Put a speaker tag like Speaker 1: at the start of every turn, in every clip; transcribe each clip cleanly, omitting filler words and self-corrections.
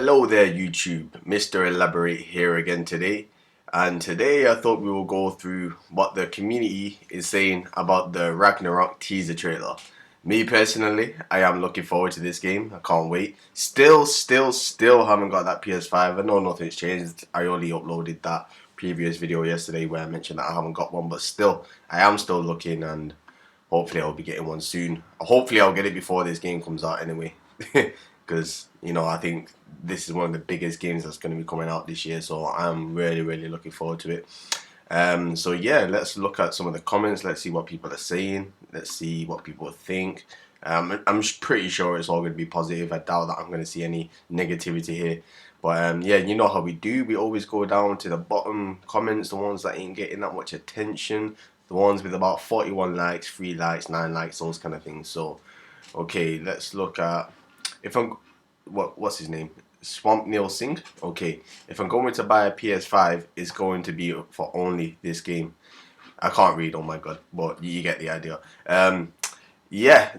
Speaker 1: Hello there YouTube, Mr. Elaborate here again today, and today I thought we will go through what the community is saying about the Ragnarok teaser trailer. Me personally, I am looking forward to this game. I can't wait. Still haven't got that PS5. I know nothing's changed. I only uploaded that previous video yesterday where I mentioned that I haven't got one, but still, I am still looking, and hopefully I'll be getting one soon. Hopefully I'll get it before this game comes out anyway. Because, you know, I think this is one of the biggest games that's going to be coming out this year, so I'm really looking forward to it. So yeah, let's look at some of the comments. Let's see what people are saying. Let's see what people think. I'm pretty sure it's all going to be positive. I doubt that I'm going to see any negativity here. But yeah, you know how we do. We always go down to the bottom comments, the ones that ain't getting that much attention, the ones with about 41 likes, 3 likes, 9 likes, those kind of things. So, okay, let's look at, if I'm, what's his name? Swamp Neil Singh. Okay, if I'm going to buy a PS5, it's going to be for only this game. I can't read, oh my god, but you get the idea. Yeah,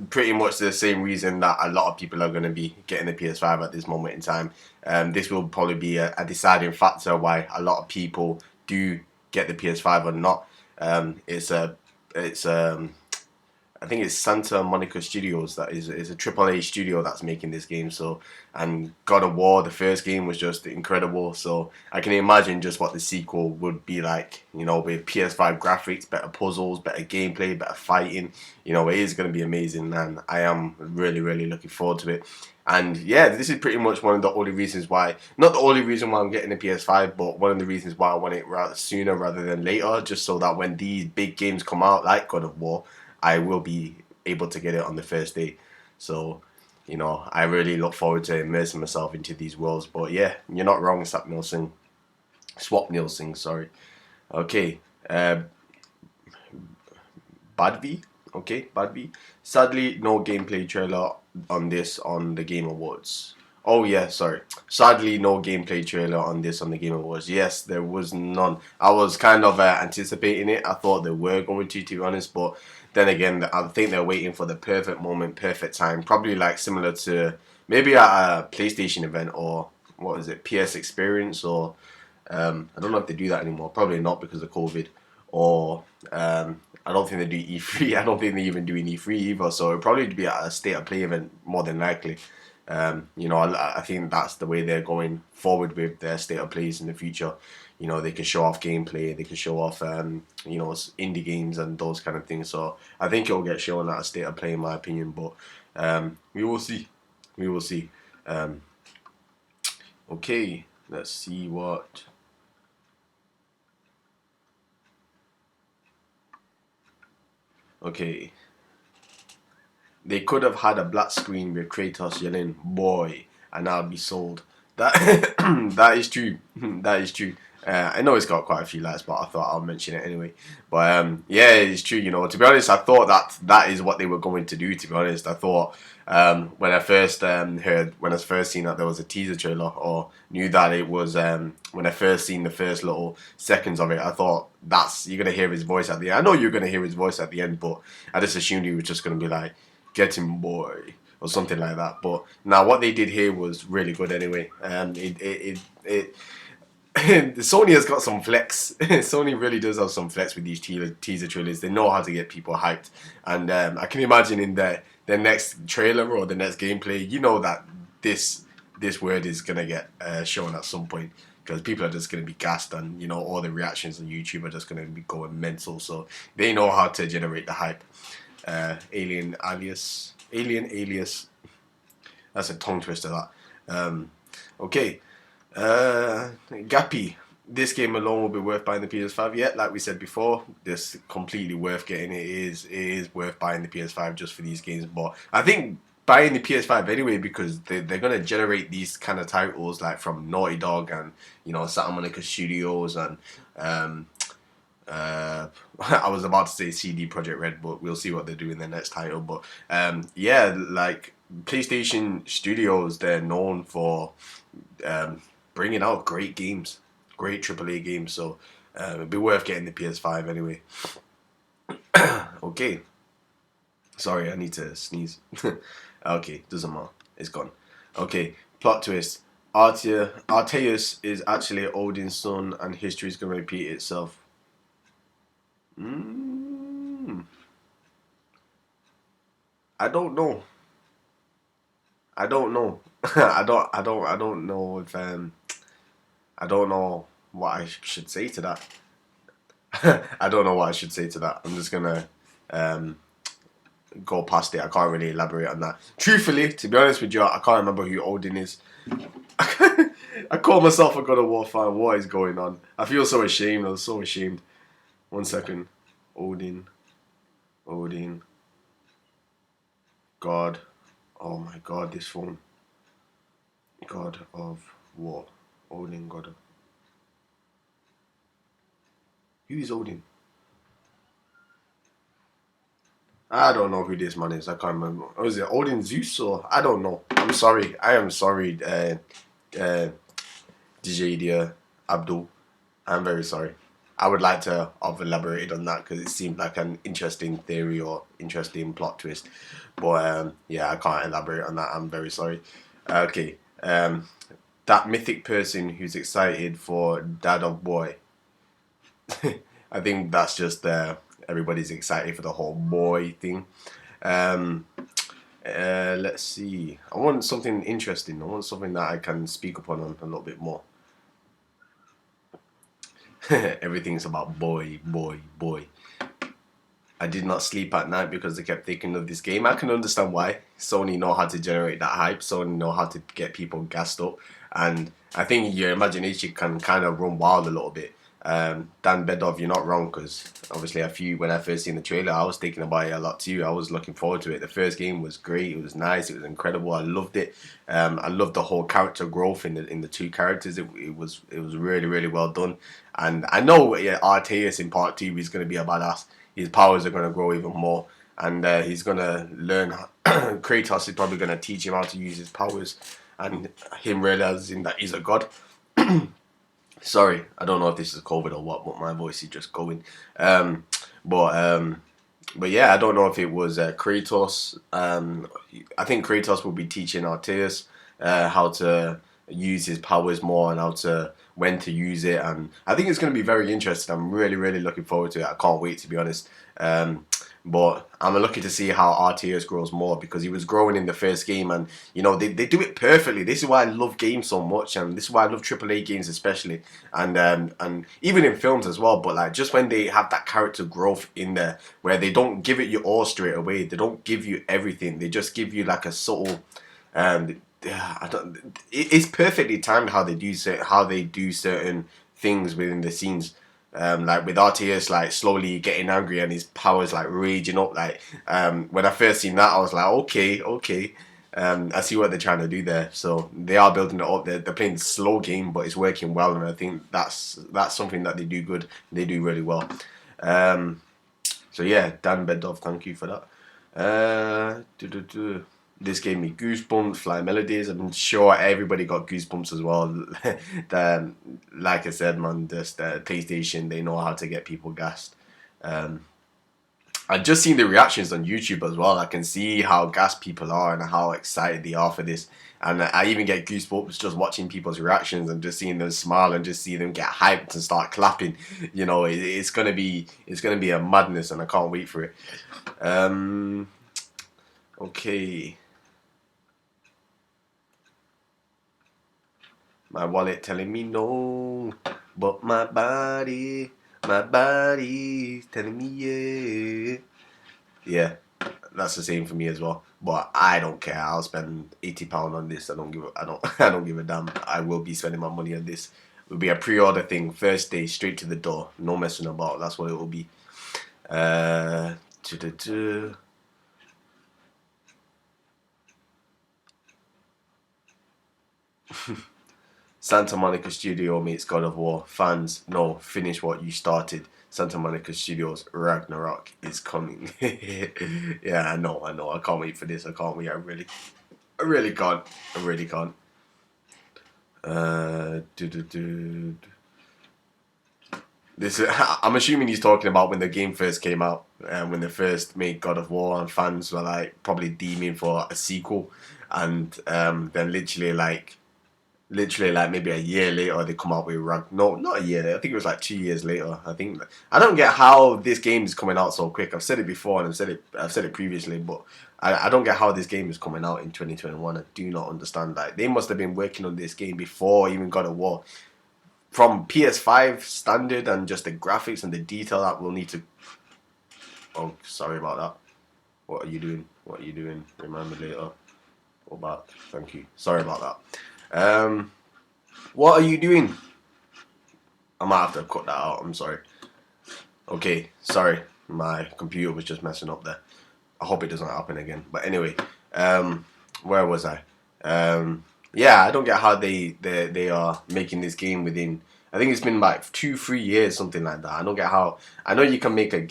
Speaker 1: pretty much the same reason that a lot of people are going to be getting a PS5 at this moment in time. This will probably be a deciding factor why a lot of people do get the PS5 or not. I think it's Santa Monica Studios that is a AAA studio that's making this game. So, and God of War, the first game, was just incredible. So I can imagine just what the sequel would be like. You know, with PS5 graphics, better puzzles, better gameplay, better fighting. You know, it is going to be amazing, and I am really looking forward to it. And yeah, this is pretty much one of the only reasons why, not the only reason why I'm getting a PS5, but one of the reasons why I want it sooner rather than later, just so that when these big games come out, like God of War, I will be able to get it on the first day. So, you know, I really look forward to immersing myself into these worlds. But yeah, you're not wrong, Swap Nielsen, sorry. Okay, Badvi. Okay, Badvi. Sadly, no gameplay trailer on this on the Game Awards. Oh yeah, sorry. Sadly, no gameplay trailer on this on the Game Awards. Yes, there was none. I was kind of anticipating it. I thought they were going to be honest, but then again, I think they're waiting for the perfect moment, perfect time. Probably like similar to maybe at a PlayStation event, or what is it, PS Experience, or I don't know if they do that anymore. Probably not because of COVID, or I don't think they do E3. I don't think they even do an E3 either. So it'll probably be at a state of play event more than likely. You know, I think that's the way they're going forward with their state of plays in the future. You know, they can show off gameplay, they can show off, you know, indie games and those kind of things. So I think it'll get shown at a state of play, in my opinion. But we will see. We will see. Okay, let's see what. Okay. They could have had a black screen with Kratos yelling "boy" and I'd be sold. That that is true. That is true. I know it's got quite a few likes, but I thought I'll mention it anyway. But yeah, it's true. You know, to be honest, I thought that is what they were going to do. To be honest, I thought when I first when I first seen that there was a teaser trailer, or knew that it was when I first seen the first little seconds of it, I thought you're gonna hear his voice at the end. I know you're gonna hear his voice at the end, but I just assumed he was just gonna be like, "Get him, boy," or something like that. But now what they did here was really good anyway. Sony has got some flex. Sony really does have some flex with these teaser trailers. They know how to get people hyped, and I can imagine in the next trailer or the next gameplay, you know that this word is gonna get shown at some point, because people are just gonna be gassed, and you know all the reactions on YouTube are just gonna be going mental. So they know how to generate the hype. Alien alias. That's a tongue twister. That. Okay. Gappy. This game alone will be worth buying the PS5. Yeah, like we said before, this completely worth getting. It is worth buying the PS5 just for these games. But I think buying the PS5 anyway, because they're gonna generate these kind of titles like from Naughty Dog and, you know, Santa Monica Studios and I was about to say CD Projekt Red, but we'll see what they do in their next title. But yeah, like PlayStation Studios, they're known for bringing out great games, great AAA games. So it'd be worth getting the PS5 anyway. Okay. Sorry, I need to sneeze. Okay, doesn't matter. It's gone. Okay, Plot twist. Arceus is actually Odin's son, and history is going to repeat itself. Mm, I don't know. I don't know. I don't know if I don't know what I should say to that. I don't know what I should say to that. I'm just gonna um go past it. I can't really elaborate on that. Truthfully, to be honest with you, I can't remember who Odin is. I call myself a God of War fan. What is going on? I feel so ashamed. I was so ashamed. 1 second. Odin. Odin. God. Oh my God, this phone. God of War. Odin, God of... Who is Odin? I don't know who this man is. I can't remember. Or is it Odin Zeus or... I don't know. I'm sorry. I am sorry, DJ Dia Abdul. I'm very sorry. I would like to have elaborated on that because it seemed like an interesting theory or interesting plot twist. But yeah, I can't elaborate on that. I'm very sorry. Okay. That mythic person who's excited for Dad of Boy. I think that's just everybody's excited for the whole boy thing. Um, let's see. I want something interesting. I want something that I can speak upon on a little bit more. Everything's about boy, boy, boy. I did not sleep at night because I kept thinking of this game. I can understand why. Sony know how to generate that hype. Sony know how to get people gassed up. And I think your imagination can kind of run wild a little bit. Dan Bedov, you're not wrong because obviously when I first seen the trailer, I was thinking about it a lot too. I was looking forward to it. The first game was great. It was nice. It was incredible. I loved it. I loved the whole character growth in the two characters. It was really really well done. And I know Arceus in part 2 is going to be a badass. His powers are going to grow even more, and he's going to learn. Kratos is probably going to teach him how to use his powers, and him realizing that he's a god. Sorry, I don't know if this is COVID or what, but my voice is just going. Um, but but yeah, I don't know if it was Kratos. I think Kratos will be teaching Arceus how to use his powers more and how to when to use it, and I think it's going to be very interesting. I'm really really looking forward to it. I can't wait, to be honest. But I'm looking to see how Arceus grows more because he was growing in the first game, and you know they do it perfectly. This is why I love games so much, and this is why I love AAA games especially, and even in films as well. But like just when they have that character growth in there, where they don't give it you all straight away, they don't give you everything. They just give you like a subtle. I don't. It's perfectly timed how they do certain things within the scenes. Like with RTS, like slowly getting angry and his powers like raging up. Like when I first seen that, I was like, okay. I see what they're trying to do there. So they are building it up. They're playing a slow game, but it's working well, and I think that's something that they do good. They do really well. So yeah, Dan Bedov, thank you for that. This gave me goosebumps, Fly Melodies. I'm sure everybody got goosebumps as well. Like I said, man, just PlayStation, they know how to get people gassed. I've just seen the reactions on YouTube as well. I can see how gassed people are and how excited they are for this. And I even get goosebumps just watching people's reactions and just seeing them smile and just see them get hyped and start clapping. You know, it's gonna be a madness, and I can't wait for it. Okay. My wallet telling me no, but my body's telling me yeah. Yeah, that's the same for me as well. But I don't care. I'll spend £80 on this. I don't give a damn. I will be spending my money on this. It will be a pre-order thing. First day, straight to the door. No messing about. That's what it will be. Uh, Santa Monica Studio meets God of War. Fans, no, finish what you started. Santa Monica Studios Ragnarok is coming. Yeah, I know. I can't wait for this. I can't wait. I really can't. I really can't. This I'm assuming he's talking about when the game first came out, and when they first made God of War, and fans were like probably deeming for a sequel, and then literally like maybe a year later they come out with no, not a year later, I think it was like 2 years later. I don't get how this game is coming out so quick. I've said it before, and I've said it previously, but I don't get how this game is coming out in 2021. I do not understand. Like, they must have been working on this game before even God of War, from PS5 standard, and just the graphics and the detail that we'll need to. Oh, sorry about that. What are you doing? What are you doing? Remember later. Go back. Thank you. Sorry about that. What are you doing? I might have to cut that out. I'm sorry. Okay, sorry. My computer was just messing up there. I hope it doesn't happen again. But anyway, where was I? Yeah, I don't get how they are making this game within. I think it's been like 2-3 years, something like that. I don't get how. I know you can make a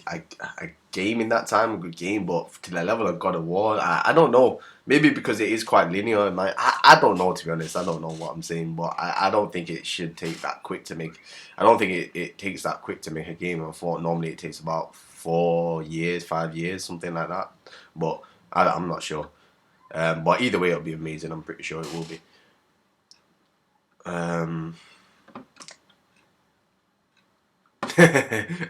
Speaker 1: game in that time, a good game, but to the level of God of War, I don't know. Maybe because it is quite linear. I don't know, to be honest. I don't know what I'm saying, but I don't think it should take that quick to make. I don't think it takes that quick to make a game. I thought normally it takes about 4 years, 5 years, something like that. But I'm not sure. But either way, it'll be amazing. I'm pretty sure it will be.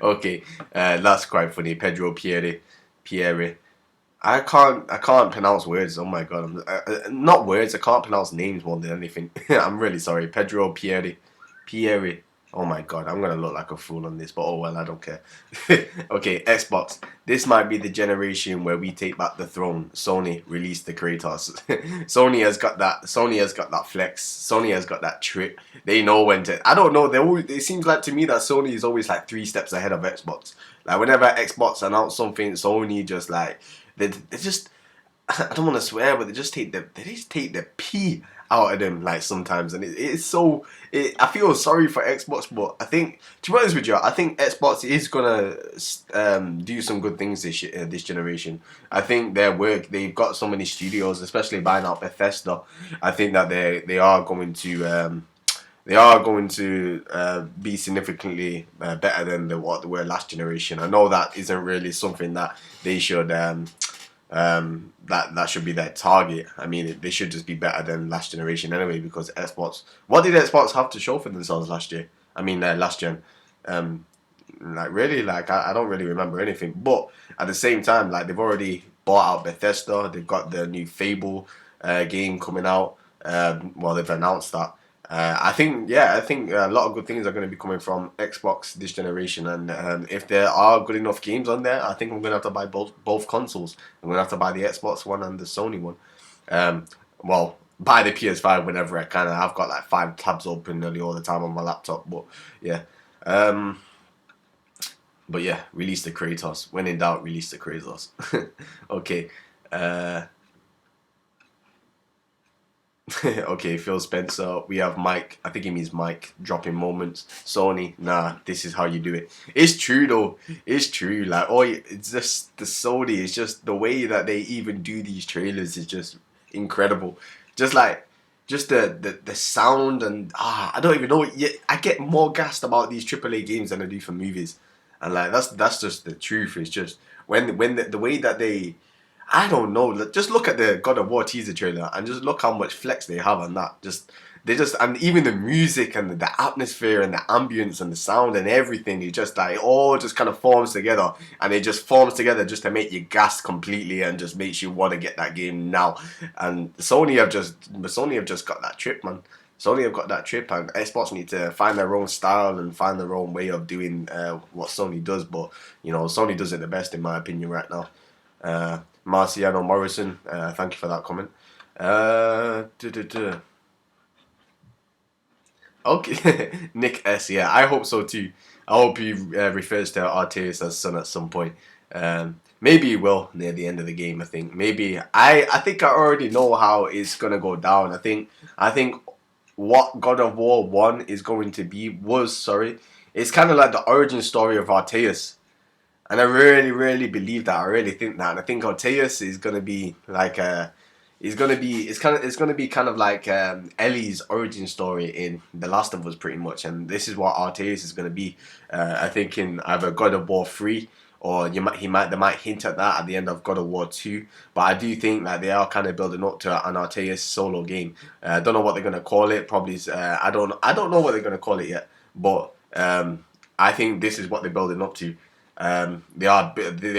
Speaker 1: Okay, that's quite funny. Pedro Pieri. I can't pronounce words. Oh my god, not words. I can't pronounce names more than anything. I'm really sorry. Pedro Pieri. Oh my god, I'm gonna look like a fool on this, but oh well, I don't care. Okay, Xbox. This might be the generation where we take back the throne. Sony released the Kratos. Sony has got that. Sony has got that flex. Sony has got that trip. They know when to. I don't know. It seems like to me that Sony is always like 3 steps ahead of Xbox. Like, whenever Xbox announce something, Sony just like they just. I don't want to swear, but they just take the pee out of them, like, sometimes, and it's so. I feel sorry for Xbox, but I think, to be honest with you, I think Xbox is gonna do some good things this generation. I think they've got so many studios, especially buying out Bethesda. I think that they are going to. They are going to be significantly better than what they were last generation. I know that isn't really something that they should. That should be their target. I mean, they should just be better than last generation anyway, because Xbox. What did Xbox have to show for themselves last year? I mean, last gen. Like, really, like, I don't really remember anything. But at the same time, like, they've already bought out Bethesda. They've got the new Fable game coming out. Well, they've announced that. I think a lot of good things are going to be coming from Xbox this generation, and if there are good enough games on there, I think I'm going to have to buy both consoles. I'm going to have to buy the Xbox one and the Sony one. Well, buy the PS5 whenever I can. I've got like 5 tabs open nearly all the time on my laptop, but yeah. But yeah, release the Kratos. When in doubt, release the Kratos. Okay. Okay, Phil Spencer. We have Mike. I think he means Mike. Dropping moments. Sony. Nah, this is how you do it. It's true though. It's true. Like, it's just the Sony. It's just the way that they even do these trailers is just incredible. Just the sound, and I don't even know. I get more gassed about these AAA games than I do for movies, and like that's just the truth. It's just when the way that they. I don't know. Just look at the God of War teaser trailer and just look how much flex they have on that. And even the music and the atmosphere and the ambience and the sound and everything, it just like, it all just kind of forms together, and it just forms together just to make you gas completely and just makes you want to get that game now. And Sony have just got that trip, man. Sony have got that trip, and Xbox need to find their own style and find their own way of doing what Sony does. But Sony does it the best, in my opinion, right now. Marciano Morrison, thank you for that comment. Okay, Nick S. Yeah, I hope so too. I hope he refers to Arceus as son at some point. Maybe he will near the end of the game. I think maybe I think I already know how it's gonna go down. I think what God of War 1 is going to be it's kind of like the origin story of Arceus. And I really, really believe that. I really think that. And I think Arceus is going to be like it's gonna be kind of like Ellie's origin story in The Last of Us, pretty much, and this is what Arceus is gonna be. I think in either God of War 3, or they might hint at that at the end of God of War 2. But I do think that they are kind of building up to an Arceus solo game. I don't know what they're gonna call it. Probably I don't know what they're gonna call it yet, but I think this is what they're building up to. They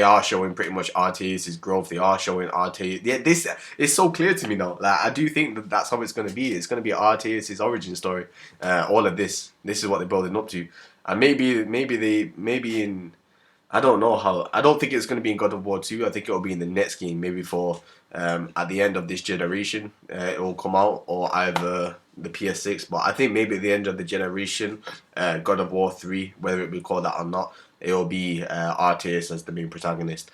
Speaker 1: are showing pretty much Arceus' growth. They are showing Arceus. Yeah, this is so clear to me now. Like, I do think that that's how it's going to be. It's going to be Arceus' origin story. All of this is what they're building up to, and maybe in, I don't know how. I don't think it's going to be in God of War 2. I think it will be in the next game, maybe for at the end of this generation. It will come out, or either the PS6. But I think maybe at the end of the generation, God of War 3, whether it be called that or not, it will be Arceus as the main protagonist.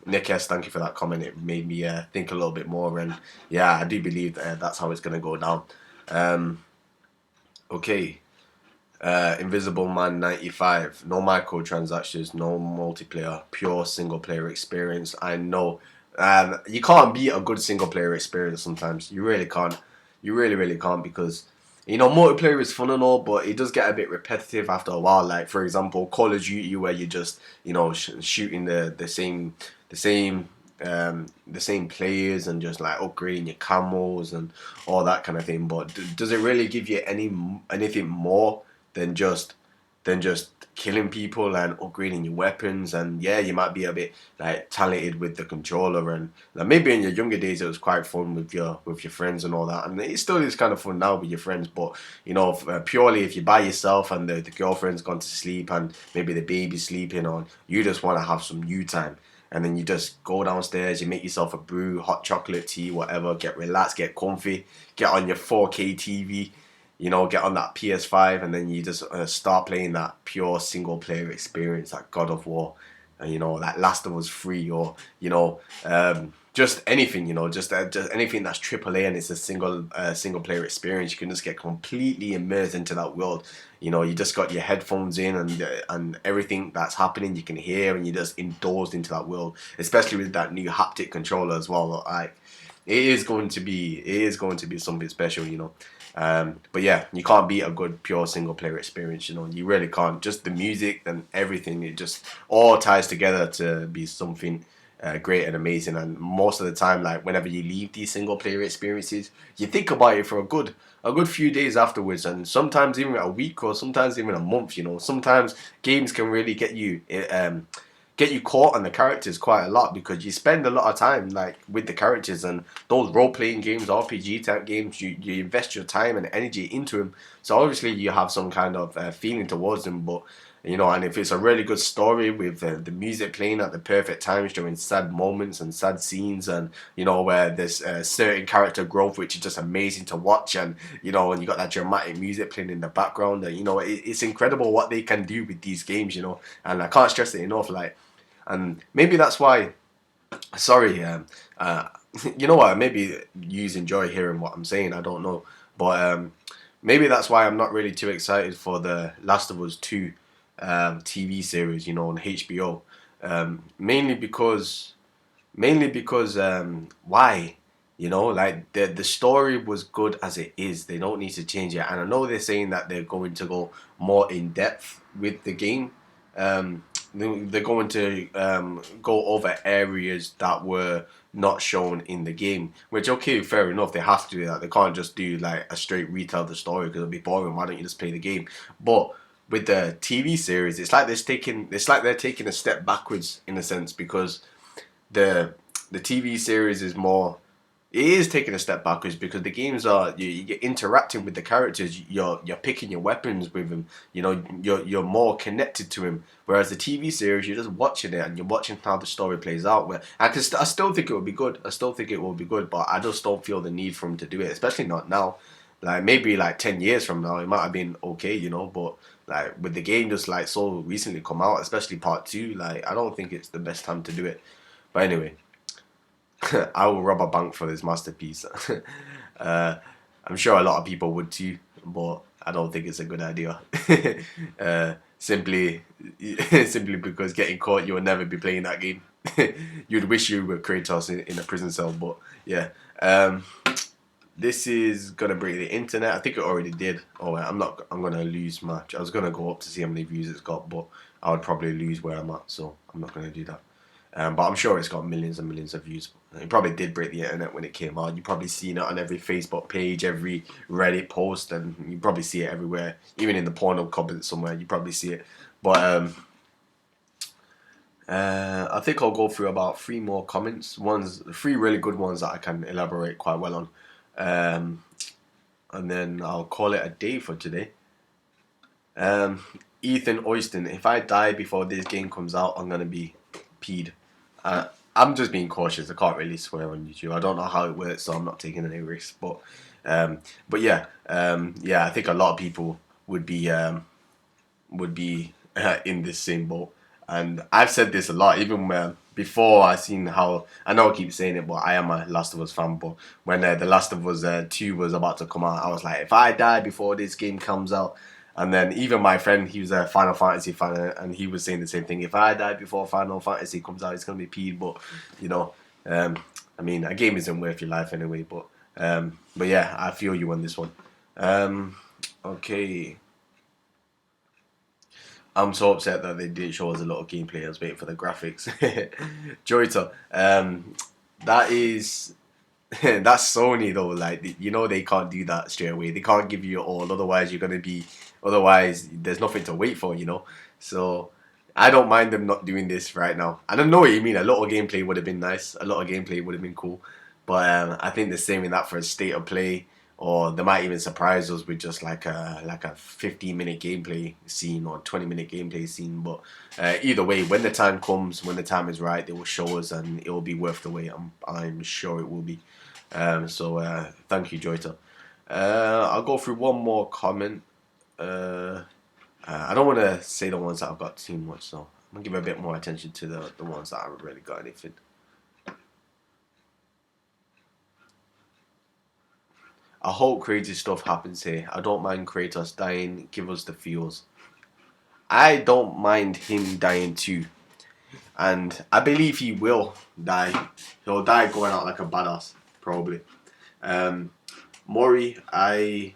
Speaker 1: Nick S, thank you for that comment. It made me think a little bit more, and yeah, I do believe that's how it's going to go down. Okay. Invisible Man 95. No microtransactions, no multiplayer, pure single player experience. I know. You can't beat a good single player experience sometimes. You really can't. You really, really can't, because multiplayer is fun and all, but it does get a bit repetitive after a while. Like, for example, Call of Duty, where you're just shooting the same players, and just like upgrading your camos and all that kind of thing. But does it really give you anything more than just killing people and upgrading your weapons? And yeah, you might be a bit like talented with the controller, and like, maybe in your younger days it was quite fun with your friends and all that, and it still is kind of fun now with your friends. But purely if you're by yourself and the girlfriend's gone to sleep, and maybe the baby's sleeping, or you just want to have some you time, and then you just go downstairs, you make yourself a brew, hot chocolate, tea, whatever, get relaxed, get comfy, get on your 4K TV, get on that PS5, and then you just start playing that pure single player experience, like God of War, and like Last of Us 3, or just anything, just anything that's AAA and it's a single player experience. You can just get completely immersed into that world. You just got your headphones in, and everything that's happening you can hear, and you're just indulged into that world, especially with that new haptic controller as well. Like, it is going to be something special. But yeah, you can't beat a good pure single player experience. You really can't. Just the music and everything, it just all ties together to be something great and amazing. And most of the time, like, whenever you leave these single player experiences, you think about it for a good few days afterwards, and sometimes even a week, or sometimes even a month. Sometimes games can really get you caught on the characters quite a lot, because you spend a lot of time like with the characters, and those role-playing games, RPG type games, you invest your time and energy into them, so obviously you have some kind of feeling towards them. But and if it's a really good story with the music playing at the perfect times during sad moments and sad scenes, and where there's certain character growth which is just amazing to watch, and you got that dramatic music playing in the background, and it's incredible what they can do with these games, and I can't stress it enough. Like, and maybe that's why. Sorry, you know what? Maybe you enjoy hearing what I'm saying. I don't know, but maybe that's why I'm not really too excited for the Last of Us 2 TV series, on HBO. Mainly because why? Like, the story was good as it is. They don't need to change it. And I know they're saying that they're going to go more in depth with the game. They're going to go over areas that were not shown in the game. Which, okay, fair enough. They have to do that. They can't just do like a straight retell of the story, because it'll be boring. Why don't you just play the game? But with the TV series, it's like they're taking a step backwards in a sense, because the TV series is more. It is taking a step backwards, because the games are you're interacting with the characters. You're picking your weapons with them. You're more connected to him. Whereas the TV series, you're just watching it, and you're watching how the story plays out. Where I still think it would be good. I still think it will be good, but I just don't feel the need for him to do it, especially not now. Like, maybe like 10 years from now, it might have been okay, but like with the game just like so recently come out, especially part two, like I don't think it's the best time to do it. But anyway. I will rob a bank for this masterpiece. uh, I'm sure a lot of people would too, but I don't think it's a good idea. Simply, simply because getting caught, you will never be playing that game. you'd wish you were Kratos in a prison cell. But yeah, um, this is gonna break the internet. I think it already did. Oh, wait, I'm not. I'm gonna lose much. I was gonna go up to see how many views it's got, but I would probably lose where I'm at, so I'm not gonna do that. But I'm sure it's got millions and millions of views. It probably did break the internet when it came out. You probably seen it on every Facebook page, every Reddit post, and you probably see it everywhere. Even in the porno comments somewhere, you probably see it. But I think I'll go through about three more comments. Three really good ones that I can elaborate quite well on. Um, and then I'll call it a day for today. Um, Ethan Oyston, if I die before this game comes out, I'm gonna be peed. I'm just being cautious. I can't really swear on YouTube. I don't know how it works, so I'm not taking any risks. Um, but yeah, yeah, I think a lot of people would be in this same boat. And I've said this a lot, even before I seen how I know I keep saying it, but I am a Last of Us fan. But when the Last of Us 2 was about to come out, I was like, if I die before this game comes out, and then even my friend, he was a Final Fantasy fan, and he was saying the same thing. If I die before Final Fantasy comes out, it's gonna be peed. But you know, I mean, a game isn't worth your life anyway. But yeah, I feel you on this one. Okay. I'm so upset that they didn't show us a lot of gameplay. I was waiting for the graphics. Joyta, that is that's Sony though. Like you know they can't do that straight away. They can't give you all. Otherwise you're gonna be. Otherwise there's nothing to wait for. You know. So I don't mind them not doing this right now. I don't know what you mean. A lot of gameplay would have been nice. A lot of gameplay would have been cool. But I think they're saving that for a state of play, or they might even surprise us with just like a 15-minute gameplay scene or 20-minute gameplay scene. But either way, when the time comes, when the time is right, they will show us, and it will be worth the wait. I'm sure it will be. So thank you, Joyta. I'll go through one more comment. I don't want to say the ones that I've got too much, so I'm gonna give a bit more attention to the ones that I haven't really got anything. I hope crazy stuff happens here. I don't mind Kratos dying. Give us the feels. I don't mind him dying too, and I believe he will die. He'll die going out like a badass, probably. Um, Mori, I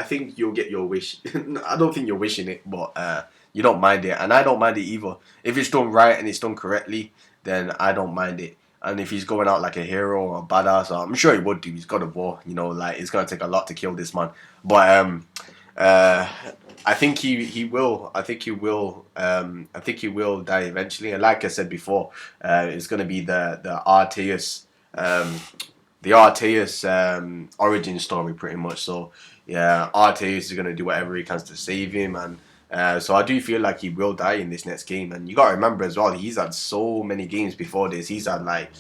Speaker 1: think you'll get your wish. I don't think you're wishing it, but you don't mind it, and I don't mind it either. If it's done right and it's done correctly, then I don't mind it. And if he's going out like a hero or a badass, I'm sure he would do. He's God of War, you know, like it's gonna take a lot to kill this man. But uh, I think he will. I think he will. I think he will die eventually. And like I said before, it's gonna be the Arceus. The Arceus origin story, pretty much. So yeah, Arceus is gonna do whatever he can to save him, and so I do feel like he will die in this next game. And you gotta remember as well, he's had so many games before this. He's had like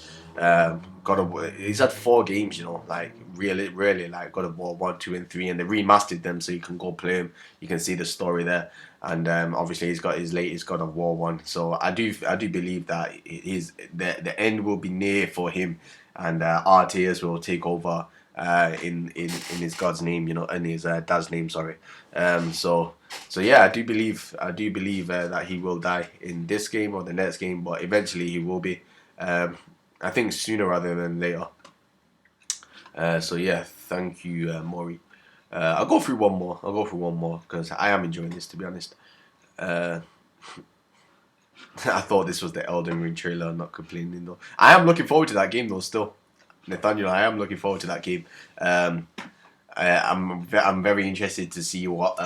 Speaker 1: he's had 4 games, you know, like really like God of War 1, 2, and 3, and they remastered them so you can go play them. You can see the story there, and obviously he's got his latest God of War 1. So I do believe that the end will be near for him, and RTS will take over in his God's name, you know, in his dad's name. Sorry. So yeah, I do believe that he will die in this game or the next game, but eventually he will be. I think sooner rather than later. So yeah, thank you, Maury. I'll go through one more. I'll go through one more because I am enjoying this, to be honest. Uh, I thought this was the Elden Ring trailer. I'm not complaining though. I am looking forward to that game though. Still, Nathaniel, I am looking forward to that game. Um, I'm very interested to see what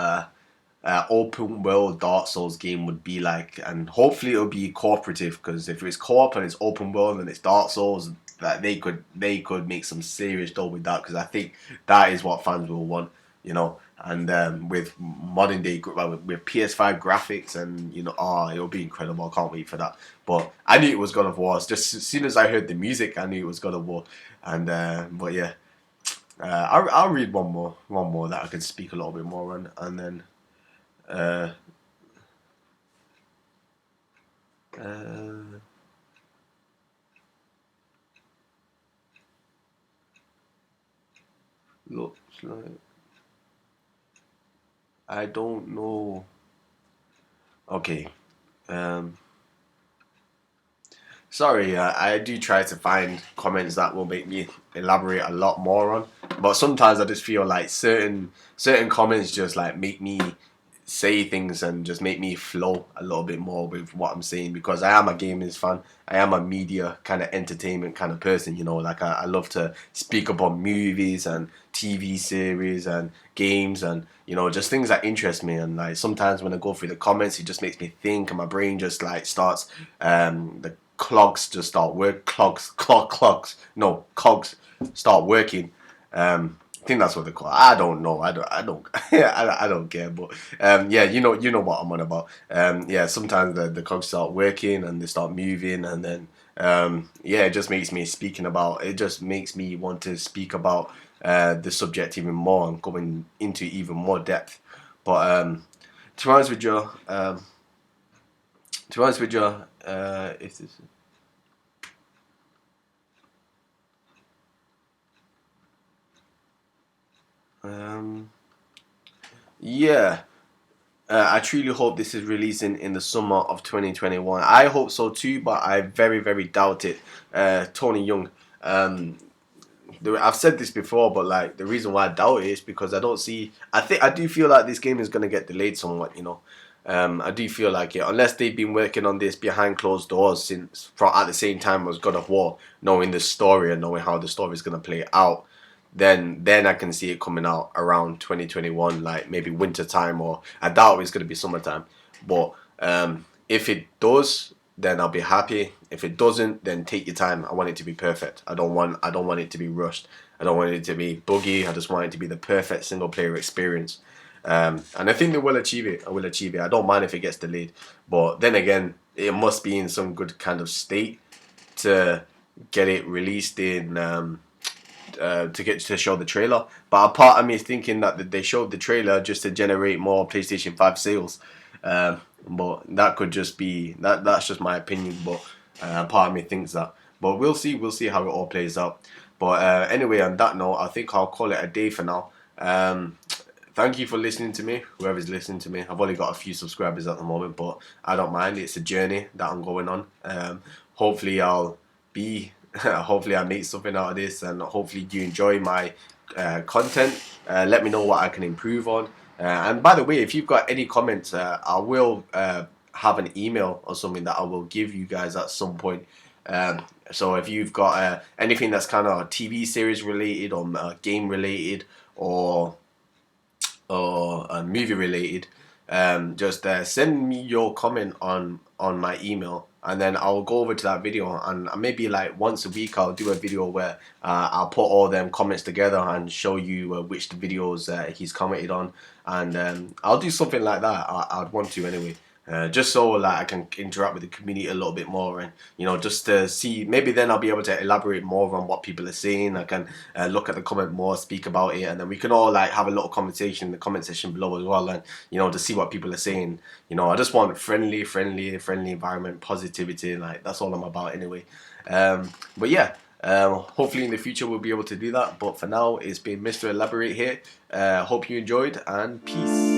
Speaker 1: open world Dark Souls game would be like, and hopefully it'll be cooperative. Because if it's co-op and it's open world and it's Dark Souls, that they could make some serious dough with that. Because I think that is what fans will want, you know. And with modern day with PS5 graphics, and you know, it'll be incredible. I can't wait for that. But I knew it was God of War. Just as soon as I heard the music, I knew it was God of War. And but yeah, I'll read one more that I can speak a little bit more on, and then. Uh, uh, looks like I don't know. Okay. Um, Sorry, I do try to find comments that will make me elaborate a lot more on, but sometimes I just feel like certain comments just like make me say things and just make me flow a little bit more with what I'm saying, because I am a gaming fan. I am a media kind of entertainment kind of person, you know, like I love to speak about movies and TV series and games and, you know, just things that interest me. And like sometimes when I go through the comments, it just makes me think and my brain just like starts, the clogs just start work clogs no cogs start working. I think that's what they call it. I don't know. I don't I don't care. But yeah, you know what I'm on about. Yeah, sometimes the cogs start working and they start moving, and then yeah, it just makes me speaking about. It just makes me want to speak about the subject even more and going into even more depth. But to be honest with you, to be honest with you, if this. Um, yeah, I truly hope this is releasing in the summer of 2021. I hope so too, but I very, very doubt it. Tony Young, um, I've said this before, but like the reason why I doubt it is because I don't see. I do feel like this game is gonna get delayed somewhat. You know, I do feel like it, unless they've been working on this behind closed doors since at the same time as God of War, knowing the story and knowing how the story is gonna play out. Then I can see it coming out around 2021, like maybe winter time, or I doubt it's gonna be summertime. But if it does, then I'll be happy. If it doesn't, then take your time. I want it to be perfect. I don't want it to be rushed. I don't want it to be buggy. I just want it to be the perfect single player experience. And I think they will achieve it. I will achieve it. I don't mind if it gets delayed, but then again, it must be in some good kind of state to get it released in. To get to show the trailer, but a part of me is thinking that they showed the trailer just to generate more PlayStation 5 sales. But that could just be that. That's just my opinion. But part of me thinks that. But we'll see. We'll see how it all plays out. But anyway, on that note, I think I'll call it a day for now. Thank you for listening to me, whoever's listening to me. I've only got a few subscribers at the moment, but I don't mind. It's a journey that I'm going on. Hopefully, I'll be. Hopefully, I make something out of this, and hopefully, you enjoy my content. Let me know what I can improve on. And by the way, if you've got any comments, I will have an email or something that I will give you guys at some point. So if you've got anything that's kind of TV series related or game related or movie related, just send me your comment on my email, and then I'll go over to that video, and maybe like once a week I'll do a video where I'll put all them comments together and show you which the videos he's commented on, and I'll do something like that. I'd want to anyway. Just so like I can interact with the community a little bit more, and you know, just to see, maybe then I'll be able to elaborate more on what people are saying. I can look at the comment more, speak about it, and then we can all like have a little conversation in the comment section below as well, and you know, to see what people are saying. You know, I just want friendly environment, positivity. Like that's all I'm about anyway. But yeah. Hopefully in the future we'll be able to do that, but for now it's been Mr. Elaborate here. Hope you enjoyed, and peace.